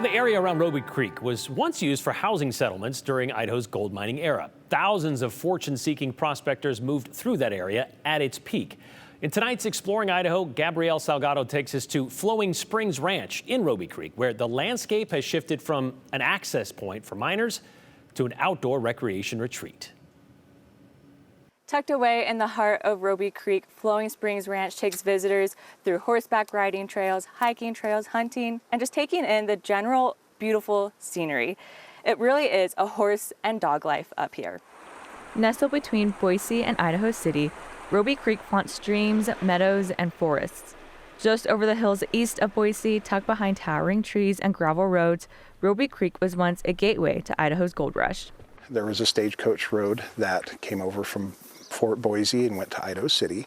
The area around Robie Creek was once used for housing settlements during Idaho's gold mining era. Thousands of fortune-seeking prospectors moved through that area at its peak. In tonight's Exploring Idaho, Gabrielle Salgado takes us to Flowing Springs Ranch in Robie Creek, where the landscape has shifted from an access point for miners to an outdoor recreation retreat. Tucked away in the heart of Robie Creek, Flowing Springs Ranch takes visitors through horseback riding trails, hiking trails, hunting, and just taking in the general beautiful scenery. It really is a horse and dog life up here. Nestled between Boise and Idaho City, Robie Creek flaunts streams, meadows, and forests. Just over the hills east of Boise, tucked behind towering trees and gravel roads, Robie Creek was once a gateway to Idaho's gold rush. There was a stagecoach road that came over from Fort Boise and went to Idaho City.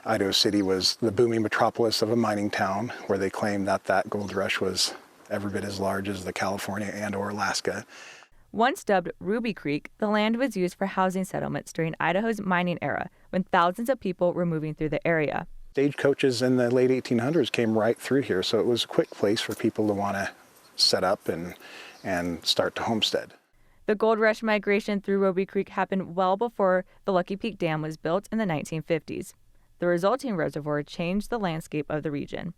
Idaho City was the booming metropolis of a mining town where they claimed that that gold rush was every bit as large as the California and or Alaska. Once dubbed Robie Creek, the land was used for housing settlements during Idaho's mining era when thousands of people were moving through the area. Stagecoaches in the late 1800s came right through here, so it was a quick place for people to want to set up and start to homestead. The gold rush migration through Robie Creek happened well before the Lucky Peak Dam was built in the 1950s. The resulting reservoir changed the landscape of the region.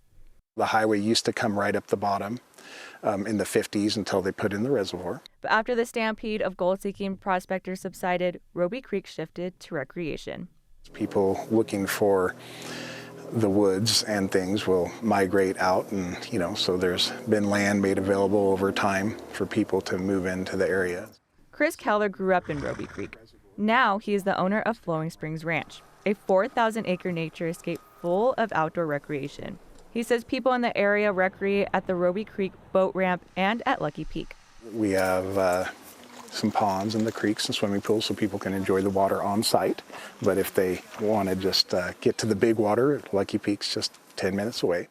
The highway used to come right up the bottom in the 50s until they put in the reservoir. But after the stampede of gold-seeking prospectors subsided, Robie Creek shifted to recreation. People looking for the woods and things will migrate out, and so there's been land made available over time for people to move into the area. Chris Keller grew up in Robie Creek. Now he is the owner of Flowing Springs Ranch, a 4,000-acre nature escape full of outdoor recreation. He says people in the area recreate at the Robie Creek boat ramp and at Lucky Peak. We have some ponds in the creeks and swimming pools so people can enjoy the water on site. But if they want to just get to the big water, Lucky Peak's just 10 minutes away.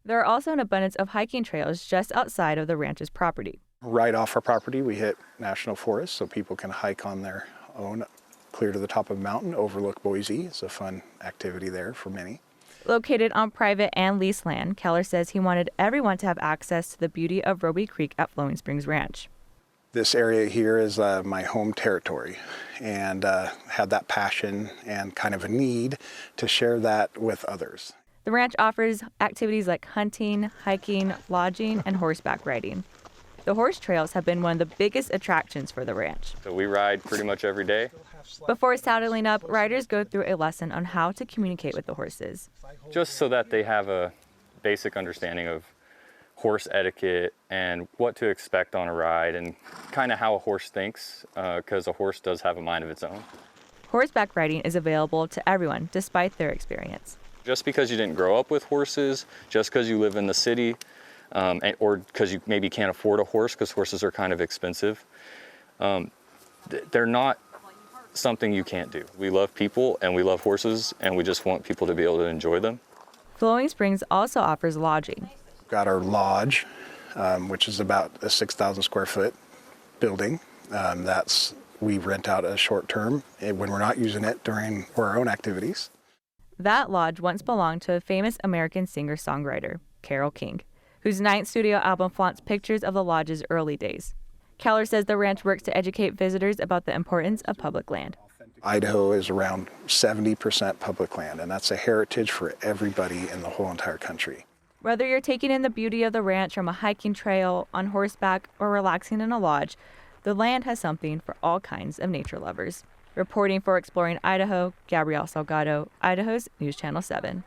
There are also an abundance of hiking trails just outside of the ranch's property. Right off our property, we hit national forest so people can hike on their own, clear to the top of a mountain, overlook Boise. It's a fun activity there for many. Located on private and leased land, Keller says he wanted everyone to have access to the beauty of Robie Creek at Flowing Springs Ranch. This area here is my home territory, and had that passion and kind of a need to share that with others. The ranch offers activities like hunting, hiking, lodging, and horseback riding. The horse trails have been one of the biggest attractions for the ranch. So we ride pretty much every day. Before saddling up, riders go through a lesson on how to communicate with the horses. Just so that they have a basic understanding of horse etiquette and what to expect on a ride and kind of how a horse thinks, because a horse does have a mind of its own. Horseback riding is available to everyone despite their experience. Just because you didn't grow up with horses, just because you live in the city, or because you maybe can't afford a horse because horses are kind of expensive, they're not something you can't do. We love people and we love horses, and we just want people to be able to enjoy them. Flowing Springs also offers lodging. Got our lodge, which is about a 6,000 square foot building. We rent out a short term when we're not using it for our own activities. That lodge once belonged to a famous American singer-songwriter, Carole King, whose 9th studio album flaunts pictures of the lodge's early days. Keller says the ranch works to educate visitors about the importance of public land. Idaho is around 70% public land, and that's a heritage for everybody in the whole entire country. Whether you're taking in the beauty of the ranch from a hiking trail, on horseback, or relaxing in a lodge, the land has something for all kinds of nature lovers. Reporting for Exploring Idaho, Gabrielle Salgado, Idaho's News Channel 7.